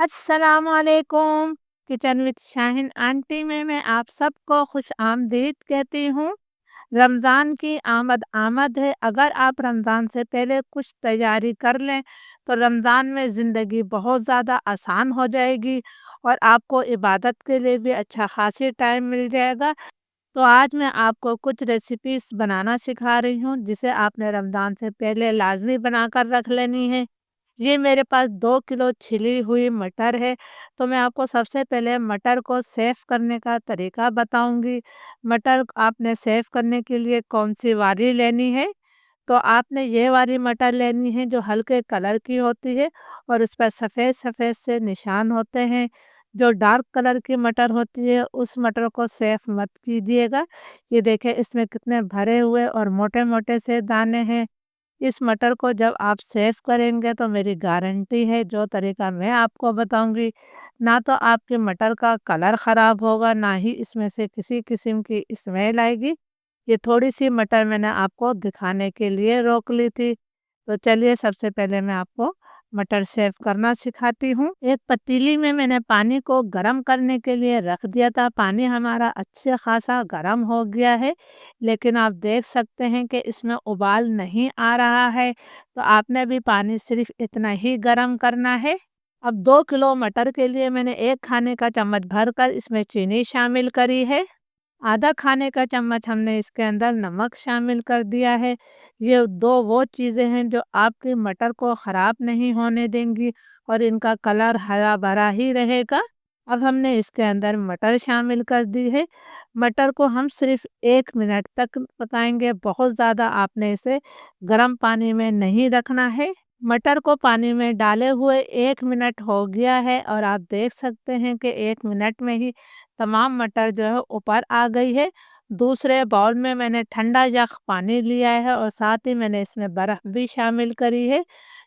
अस्सलाम वालेकुम। Kitchen with Shaheen aunty में मैं आप सबको खुश आमदीद कहती हूँ। रमज़ान की आमद आमद है। अगर आप रमज़ान से पहले कुछ तैयारी कर लें तो रमज़ान में ज़िंदगी बहुत ज़्यादा आसान हो जाएगी और आपको इबादत के लिए भी अच्छा खासी टाइम मिल जाएगा। तो आज मैं आपको कुछ रेसिपीज़ बनाना सिखा रही हूँ जिसे आपने रमज़ान से पहले लाज़मी बनाकर रख लेनी है। ये मेरे पास 2 किलो छिली हुई मटर है, तो मैं आपको सबसे पहले मटर को सेव करने का तरीका बताऊँगी। मटर आपने सेव करने के लिए कौन-सी वाली लेनी है, तो आपने ये वाली मटर लेनी है जो हल्के कलर की होती है और उस पर सफ़ेद-सफ़ेद से निशान होते हैं। जो डार्क कलर की मटर होती है, उस मटर को सेव मत कीजिएगा। ये देखिए इसमें कितने भरे हुए और मोटे-मोटे से दाने हैं। इस मटर को जब आप सेव करेंगे तो मेरी गारंटी है जो तरीका मैं आपको बताऊंगी, ना तो आपके मटर का कलर ख़राब होगा, ना ही इसमें से किसी किस्म की स्मेल आएगी। ये थोड़ी सी मटर मैंने आपको दिखाने के लिए रोक ली थी। तो चलिए सबसे पहले मैं आपको मटर सेव करना सिखाती हूँ। एक पतीली में मैंने पानी को गर्म करने के लिए रख दिया था। पानी हमारा अच्छे खासा गर्म हो गया है, लेकिन आप देख सकते हैं कि इसमें उबाल नहीं आ रहा है। तो आपने भी पानी सिर्फ इतना ही गर्म करना है। अब 2 किलो मटर के लिए मैंने 1 खाने का चम्मच भरकर इसमें चीनी शामिल करी है। आधा खाने का चम्मच हमने इसके अंदर नमक शामिल कर दिया है। ये 2 वो चीज़ें हैं जो आपकी मटर को ख़राब नहीं होने देंगी और इनका कलर हरा-भरा ही रहेगा। अब हमने इसके अंदर मटर शामिल कर दी है। मटर को हम सिर्फ़ 1 मिनट तक पकाएँगे, बहुत ज़्यादा आपने इसे गर्म पानी में नहीं रखना है। मटर को पानी में डाले हुए 1 मिनट हो गया है और आप देख सकते हैं कि 1 मिनट में ही तमाम मटर जो है ऊपर आ गई है। दूसरे बाउल में मैंने ठंडा यख पानी लिया है और साथ ही मैंने इसमें बर्फ़ भी शामिल करी है।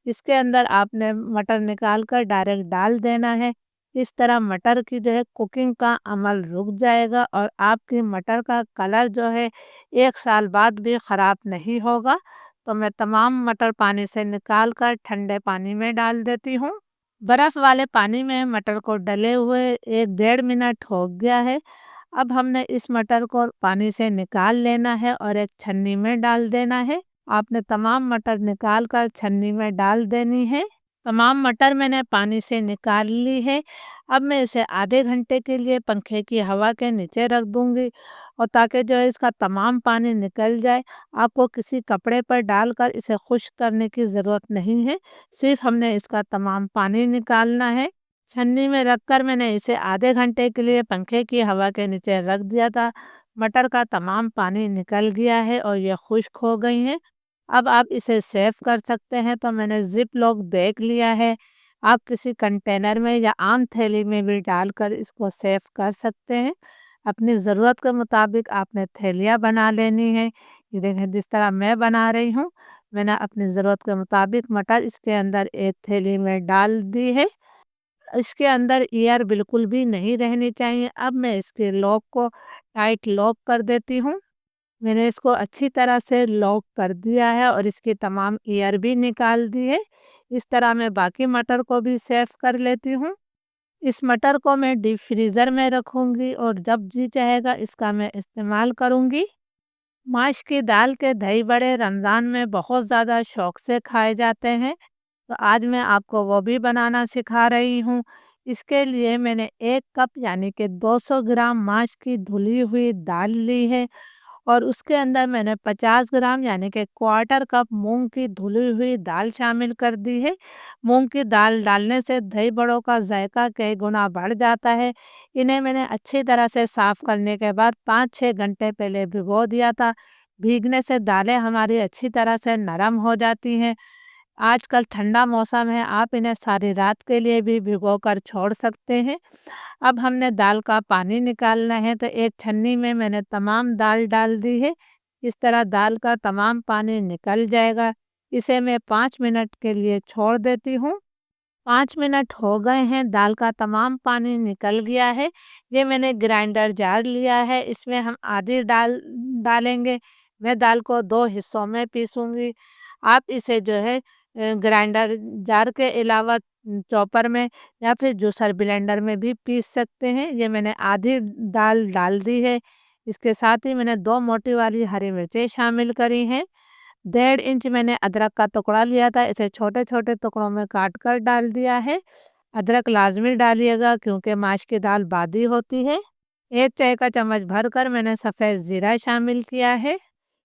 इसके अंदर आपने मटर निकाल कर डायरेक्ट डाल देना है। इस तरह मटर की जो है कुकिंग का अमल रुक जाएगा और आपकी मटर का कलर जो है 1 साल बाद भी ख़राब नहीं होगा। तो मैं तमाम मटर पानी से निकाल कर ठंडे पानी में डाल देती हूँ। बर्फ़ वाले पानी में मटर को डले हुए 1 डेढ़ मिनट हो गया है। अब हमने इस मटर को पानी से निकाल लेना है और एक छन्नी में डाल देना है। आपने तमाम मटर निकाल कर छन्नी में डाल देनी है। तमाम मटर मैंने पानी से निकाल ली है। अब मैं इसे आधे घंटे के लिए पंखे की हवा के नीचे रख दूँगी और ताकि जो है इसका तमाम पानी निकल जाए। आपको किसी कपड़े पर डालकर इसे खुश्क करने की ज़रूरत नहीं है, सिर्फ़ हमने इसका तमाम पानी निकालना है। छन्नी में रखकर मैंने इसे आधे घंटे के लिए पंखे की हवा के नीचे रख दिया था। मटर का तमाम पानी निकल गया है और ये खुश्क हो गई हैं। अब आप इसे सेव कर सकते हैं, तो मैंने ज़िप लॉक बैग लिया है। आप किसी कंटेनर में या आम थैली में भी डालकर इसको सेव कर सकते हैं। अपनी ज़रूरत के मुताबिक आपने थैलियाँ बना लेनी है। ये देखें जिस तरह मैं बना रही हूँ, मैंने अपनी ज़रूरत के मुताबिक मटर इसके अंदर एक थैली में डाल दी है। इसके अंदर एयर बिल्कुल भी नहीं रहनी चाहिए। अब मैं इसके लॉक को टाइट लॉक कर देती हूँ। मैंने इसको अच्छी तरह से लॉक कर दिया है और इसकी तमाम एयर भी निकाल दी है। इस तरह मैं बाकी मटर को भी सेव कर लेती हूँ। इस मटर को मैं डीप फ्रीज़र में रखूँगी और जब जी चाहेगा इसका मैं इस्तेमाल करूँगी। माश की दाल के दही बड़े रमज़ान में बहुत ज़्यादा शौक से खाए जाते हैं, तो आज मैं आपको वो भी बनाना सिखा रही हूँ। इसके लिए मैंने 1 कप यानी कि 200 ग्राम माश की धुली हुई दाल ली है और उसके अंदर मैंने 50 ग्राम यानी कि क्वार्टर कप मूंग की धुली हुई दाल शामिल कर दी है। मूंग की दाल डालने से दही बड़ों का जायका कई गुना बढ़ जाता है। इन्हें मैंने अच्छी तरह से साफ़ करने के बाद 5-6 घंटे पहले भिगो दिया था। भीगने से दालें हमारी अच्छी तरह से नरम हो जाती हैं। आजकल ठंडा मौसम है, आप इन्हें सारी रात के लिए भी भिगोकर छोड़ सकते हैं। अब हमने दाल का पानी निकालना है, तो एक छन्नी में मैंने तमाम दाल डाल दी है। इस तरह दाल का तमाम पानी निकल जाएगा। इसे मैं 5 मिनट के लिए छोड़ देती हूँ। 5 मिनट हो गए हैं, दाल का तमाम पानी निकल गया है। ये मैंने ग्राइंडर जार लिया है, इसमें हम आधी दाल डालेंगे। मैं दाल को 2 हिस्सों में पीसूँगी। आप इसे जो है ग्राइंडर जार के अलावा चॉपर में या फिर जूसर ब्लेंडर में भी पीस सकते हैं। ये मैंने आधी दाल डाल दी है। इसके साथ ही मैंने 2 मोटी वाली हरी मिर्चें शामिल करी हैं। 1.5 इंच मैंने अदरक का टुकड़ा लिया था, इसे छोटे-छोटे टुकड़ों में काट कर डाल दिया है। अदरक लाज़मी डालिएगा क्योंकि माश की दाल बादी होती है। 1 चाय का चम्मच भरकर मैंने सफ़ेद ज़ीरा शामिल किया है।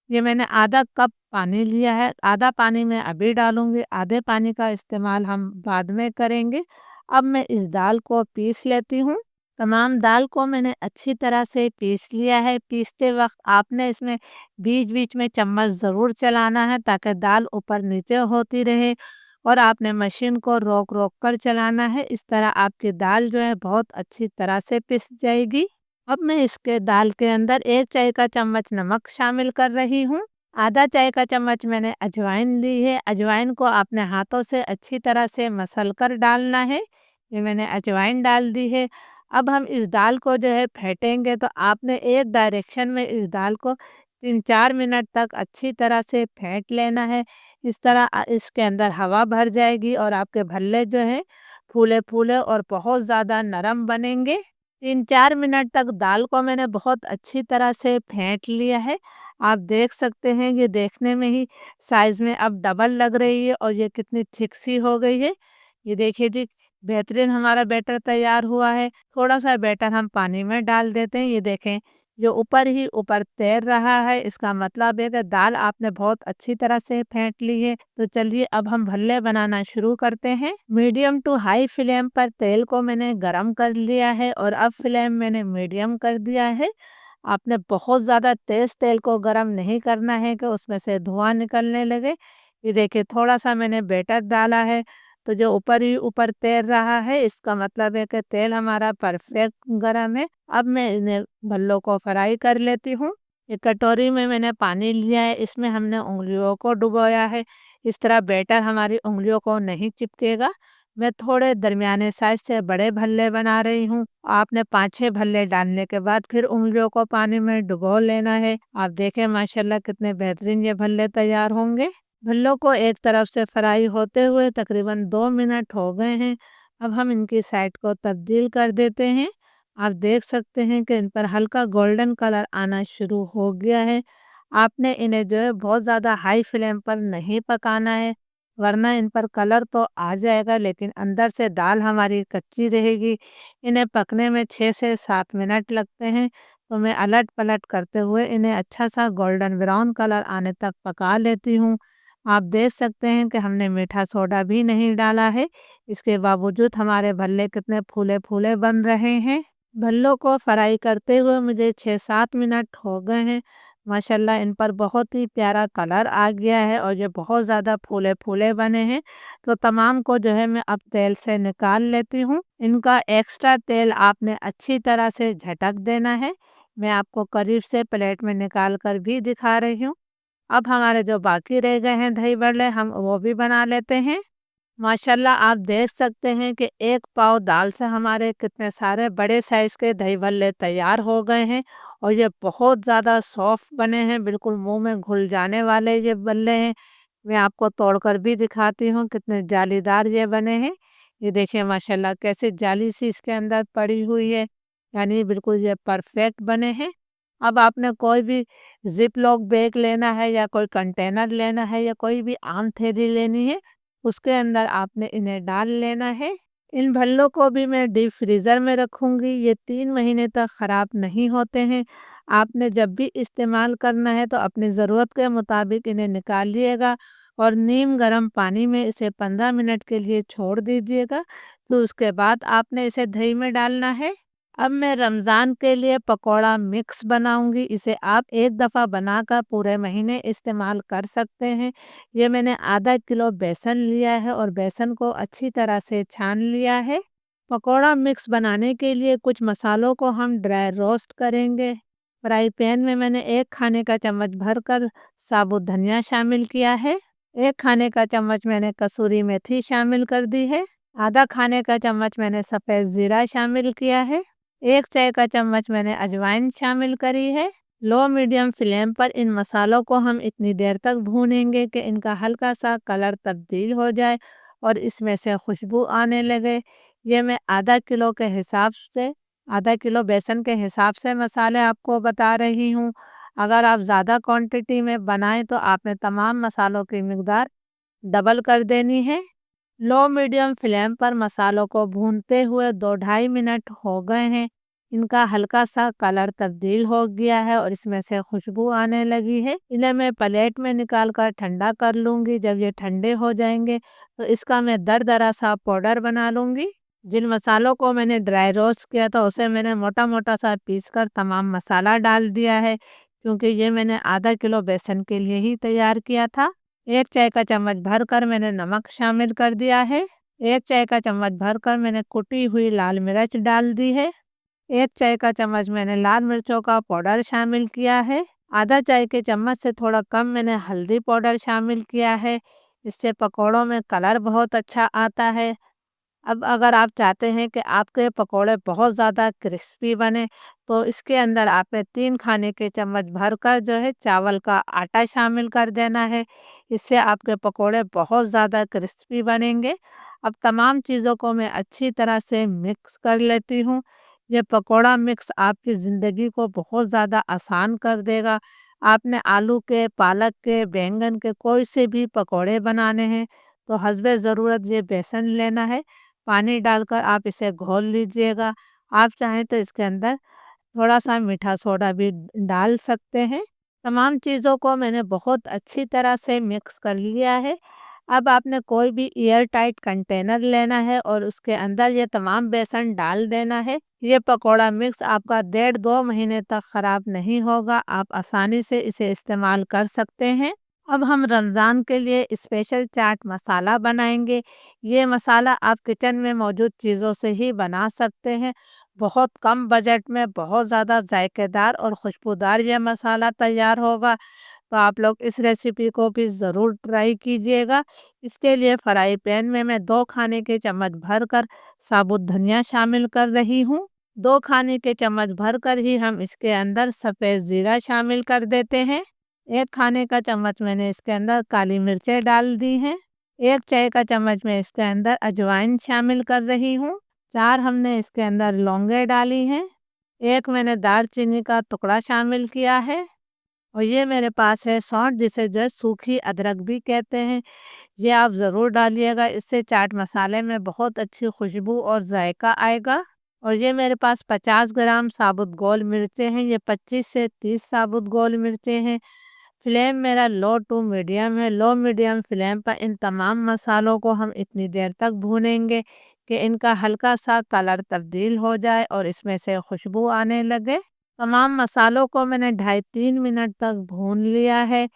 ये मैंने आधा कप पानी लिया है, आधा पानी मैं अभी डालूँगी, आधे पानी का इस्तेमाल हम बाद में करेंगे। अब मैं इस दाल को पीस लेती हूँ। तमाम दाल को मैंने अच्छी तरह से पीस लिया है। पीसते वक़्त आपने इसमें बीच-बीच में चम्मच ज़रूर चलाना है ताकि दाल ऊपर-नीचे होती रहे और आपने मशीन को रोक-रोक कर चलाना है। इस तरह आपकी दाल जो है बहुत अच्छी तरह से पिस जाएगी। अब मैं इसके दाल के अंदर 1 चाय का चम्मच नमक शामिल कर रही हूँ। आधा चाय का चम्मच मैंने अजवाइन ली है। अजवाइन को आपने हाथों से अच्छी तरह से मसल कर डालना है। ये मैंने अजवाइन डाल दी है। अब हम इस दाल को जो है फेंटेंगे तो आपने एक डायरेक्शन में इस दाल को 3-4 मिनट तक अच्छी तरह से फेंट लेना है। इस तरह इसके अंदर हवा भर जाएगी और आपके भल्ले जो हैं फूले-फूले और बहुत ज़्यादा नरम बनेंगे। 3-4 मिनट तक दाल को मैंने बहुत अच्छी तरह से फेंट लिया है। आप देख सकते हैं ये देखने में ही साइज़ में अब डबल लग रही है और ये कितनी थिक सी हो गई है। ये देखिए जी, बेहतरीन हमारा बैटर तैयार हुआ है। थोड़ा-सा बैटर हम पानी में डाल देते हैं। ये देखें, जो ऊपर ही ऊपर तैर रहा है, इसका मतलब है कि दाल आपने बहुत अच्छी तरह से फेंट ली है। तो चलिए अब हम भल्ले बनाना शुरू करते हैं। मीडियम टू हाई फ्लेम पर तेल को मैंने गरम कर लिया है और अब फ्लेम मैंने मीडियम कर दिया है। आपने बहुत ज़्यादा तेज़ तेल को गरम नहीं करना है कि उसमें से धुआँ निकलने लगे। ये देखिए थोड़ा-सा मैंने बैटर डाला है, तो जो ऊपर ही ऊपर तैर रहा है, इसका मतलब है कि तेल हमारा परफेक्ट गरम है। अब मैं इन्हें भल्लों को फ्राई कर लेती हूँ। एक कटोरी में मैंने पानी लिया है, इसमें हमने उँगलियों को डुबोया है। इस तरह बैटर हमारी उँगलियों को नहीं चिपकेगा। मैं थोड़े दरमियाने साइज़ से बड़े भल्ले बना रही हूँ। आपने 5-6 भल्ले डालने के बाद फिर उँगलियों को पानी में डुबो लेना है। आप देखें माशाल्लाह कितने बेहतरीन ये भल्ले तैयार होंगे। भल्लों को एक तरफ से फ्राई होते हुए तकरीबन 2 मिनट हो गए हैं। अब हम इनकी साइड को तब्दील कर देते हैं। आप देख सकते हैं कि इन पर हल्का गोल्डन कलर आना शुरू हो गया है। आपने इन्हें जो है बहुत ज़्यादा हाई फ्लेम पर नहीं पकाना है, वरना इन पर कलर तो आ जाएगा लेकिन अंदर से दाल हमारी कच्ची रहेगी। इन्हें पकने में 6 से 7 मिनट लगते हैं, तो मैं अलट-पलट करते हुए इन्हें अच्छा-सा गोल्डन ब्राउन कलर आने तक पका लेती हूँ। आप देख सकते हैं कि हमने मीठा सोडा भी नहीं डाला है, इसके बावजूद हमारे भल्ले कितने फूले-फूले बन रहे हैं। भल्लों को फ्राई करते हुए मुझे 6-7 मिनट हो गए हैं। माशाल्लाह इन पर बहुत ही प्यारा कलर आ गया है और ये बहुत ज़्यादा फूले-फूले बने हैं। तो तमाम को जो है मैं अब तेल से निकाल लेती हूँ। इनका एक्स्ट्रा तेल आपने अच्छी तरह से झटक देना है। मैं आपको करीब से प्लेट में निकाल कर भी दिखा रही हूँ। अब हमारे जो बाकी रह गए हैं दही बड़े हम वो भी बना लेते हैं। माशाल्लाह आप देख सकते हैं कि 1 पाव दाल से हमारे कितने सारे बड़े साइज़ के दही भल्ले तैयार हो गए हैं और ये बहुत ज़्यादा सॉफ्ट बने हैं, बिल्कुल मुँह में घुल जाने वाले ये बल्ले हैं। मैं आपको तोड़कर भी दिखाती हूँ कितने जालीदार ये बने हैं। ये देखिए माशाल्लाह कैसे जाली सी इसके अंदर पड़ी हुई है, यानी बिल्कुल ये परफेक्ट बने हैं। अब आपने कोई भी ज़िप-लॉक बैग लेना है या कोई कंटेनर लेना है या कोई भी आम थैली लेनी है, उसके अंदर आपने इन्हें डाल लेना है। इन भल्लों को भी मैं डीप फ्रीज़र में रखूँगी, ये 3 महीने तक ख़राब नहीं होते हैं। आपने जब भी इस्तेमाल करना है तो अपनी ज़रूरत के मुताबिक इन्हें निकालिएगा और नीम गर्म पानी में इसे 15 मिनट के लिए छोड़ दीजिएगा। तो उसके बाद आपने इसे दही में डालना है। अब मैं रमज़ान के लिए पकौड़ा मिक्स बनाऊंगी। इसे आप एक दफ़ा बनाकर पूरे महीने इस्तेमाल कर सकते हैं। ये मैंने आधा किलो बेसन लिया है और बेसन को अच्छी तरह से छान लिया है। पकौड़ा मिक्स बनाने के लिए कुछ मसालों को हम ड्राई रोस्ट करेंगे। फ्राई पैन में मैंने 1 खाने का चम्मच भरकर साबुत धनिया शामिल किया है। 1 खाने का चम्मच मैंने कसूरी मेथी शामिल कर दी है। आधा खाने का चम्मच मैंने सफ़ेद ज़ीरा शामिल किया है। 1 चाय का चम्मच मैंने अजवाइन शामिल करी है। लो मीडियम फ्लेम पर इन मसालों को हम इतनी देर तक भूनेंगे कि इनका हल्का सा कलर तब्दील हो जाए और इसमें से खुशबू आने लगे। ये मैं आधा किलो बेसन के हिसाब से मसाले आपको बता रही हूँ। अगर आप ज़्यादा क्वांटिटी में बनाएं तो आपने तमाम मसालों की मिकदार डबल कर देनी है। लो मीडियम फ्लेम पर मसालों को भूनते हुए 2-2.5 मिनट हो गए हैं। इनका हल्का सा कलर तब्दील हो गया है और इसमें से खुशबू आने लगी है। इन्हें मैं प्लेट में निकाल कर ठंडा कर लूँगी। जब ये ठंडे हो जाएंगे तो इसका मैं दरदरा सा पाउडर बना लूँगी। जिन मसालों को मैंने ड्राई रोस्ट किया था उसे मैंने मोटा मोटा सा पीस कर तमाम मसाला डाल दिया है, क्योंकि ये मैंने आधा किलो बेसन के लिए ही तैयार किया था। 1 चाय का चम्मच भरकर मैंने नमक शामिल कर दिया है। 1 चाय का चम्मच भरकर मैंने कुटी हुई लाल मिर्च डाल दी है। 1 चाय का चम्मच मैंने लाल मिर्चों का पाउडर शामिल किया है। आधा चाय के चम्मच से थोड़ा कम मैंने हल्दी पाउडर शामिल किया है। इससे पकौड़ों में कलर बहुत अच्छा आता है। अब अगर आप चाहते हैं कि आपके पकोड़े बहुत ज़्यादा क्रिस्पी बने तो इसके अंदर आपने 3 खाने के चम्मच भरकर जो है चावल का आटा शामिल कर देना है। इससे आपके पकोड़े बहुत ज़्यादा क्रिस्पी बनेंगे। अब तमाम चीज़ों को मैं अच्छी तरह से मिक्स कर लेती हूँ। ये पकोड़ा मिक्स आपकी ज़िंदगी को बहुत ज़्यादा आसान कर देगा। आपने आलू के, पालक के, बैंगन के कोई से भी पकोड़े बनाने हैं तो हस्बे ज़रूरत ये बेसन लेना है। पानी डालकर आप इसे घोल लीजिएगा। आप चाहें तो इसके अंदर थोड़ा-सा मीठा सोडा भी डाल सकते हैं। तमाम चीज़ों को मैंने बहुत अच्छी तरह से मिक्स कर लिया है। अब आपने कोई भी एयर टाइट कंटेनर लेना है और उसके अंदर ये तमाम बेसन डाल देना है। ये पकोड़ा मिक्स आपका 1.5-2 महीने तक ख़राब नहीं होगा। आप आसानी से इसे इस्तेमाल कर सकते हैं। अब हम रमज़ान के लिए स्पेशल चाट मसाला बनाएंगे। ये मसाला आप किचन में मौजूद चीज़ों से ही बना सकते हैं। बहुत कम बजट में बहुत ज़्यादा जायकेदार और खुशबूदार ये मसाला तैयार होगा। तो आप लोग इस रेसिपी को भी ज़रूर ट्राई कीजिएगा। इसके लिए फ्राई पैन में मैं 2 खाने के चम्मच भरकर साबुत धनिया शामिल कर रही हूँ। 2 खाने के चम्मच भरकर ही हम इसके अंदर सफ़ेद ज़ीरा शामिल कर देते हैं। 1 खाने का चम्मच मैंने इसके अंदर काली मिर्चें डाल दी हैं। 1 चाय का चम्मच मैं इसके अंदर अजवाइन शामिल कर रही हूँ। 4 हमने इसके अंदर लौंगे डाली हैं। 1 मैंने दालचीनी का टुकड़ा शामिल किया है और ये मेरे पास है सौंठ, जिसे जो है सूखी अदरक भी कहते हैं। ये आप ज़रूर डालिएगा, इससे चाट मसाले में बहुत अच्छी खुशबू और जायका आएगा। और ये मेरे पास 50 ग्राम साबुत गोल मिर्चें हैं। ये 25 से 30 साबुत गोल मिर्चें हैं। फ्लेम मेरा लो टू मीडियम है। लो मीडियम फ्लेम पर इन तमाम मसालों को हम इतनी देर तक भूनेंगे कि इनका हल्का सा कलर तब्दील हो जाए और इसमें से खुशबू आने लगे। तमाम मसालों को मैंने 2.5-3 मिनट तक भून लिया है।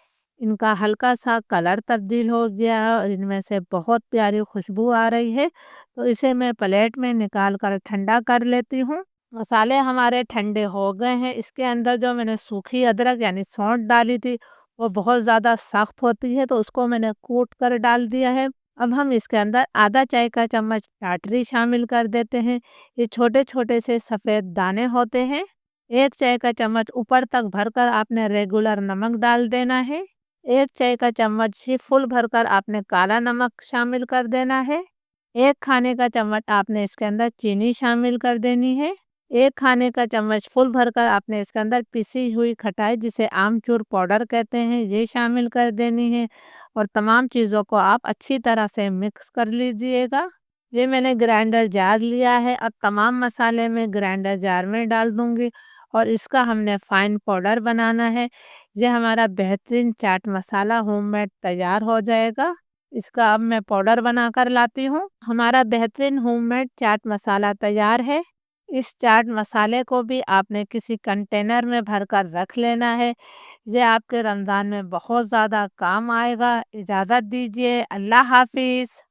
इनका हल्का सा कलर तब्दील हो गया है और इनमें से बहुत प्यारी खुशबू आ रही है। तो इसे मैं प्लेट में निकाल कर ठंडा कर लेती हूँ। मसाले हमारे ठंडे हो गए हैं। इसके अंदर जो मैंने सूखी अदरक यानी सौंठ डाली थी वो बहुत ज़्यादा सख्त होती है, तो उसको मैंने कूट कर डाल दिया है। अब हम इसके अंदर आधा चाय का चम्मच टाटरी शामिल कर देते हैं। ये छोटे छोटे से सफ़ेद दाने होते हैं। 1 चाय का चम्मच ऊपर तक भरकर आपने रेगुलर नमक डाल देना है। 1 चाय का चम्मच ही फुल भरकर आपने काला नमक शामिल कर देना है। 1 खाने का चम्मच आपने इसके अंदर चीनी शामिल कर देनी है। 1 खाने का चम्मच फुल भरकर आपने इसके अंदर पिसी हुई खटाई, जिसे आमचूर पाउडर कहते हैं, ये शामिल कर देनी है। और तमाम चीज़ों को आप अच्छी तरह से मिक्स कर लीजिएगा। ये मैंने ग्राइंडर जार लिया है। अब तमाम मसाले मैं ग्राइंडर जार में डाल दूंगी और इसका हमने फाइन पाउडर बनाना है। ये हमारा बेहतरीन चाट मसाला होममेड तैयार हो जाएगा। इसका अब मैं पाउडर बनाकर लाती हूँ। हमारा बेहतरीन होममेड चाट मसाला तैयार है। इस चाट मसाले को भी आपने किसी कंटेनर में भरकर रख लेना है। ये आपके रमज़ान में बहुत ज़्यादा काम आएगा। इजाज़त दीजिए। अल्लाह हाफ़िज़।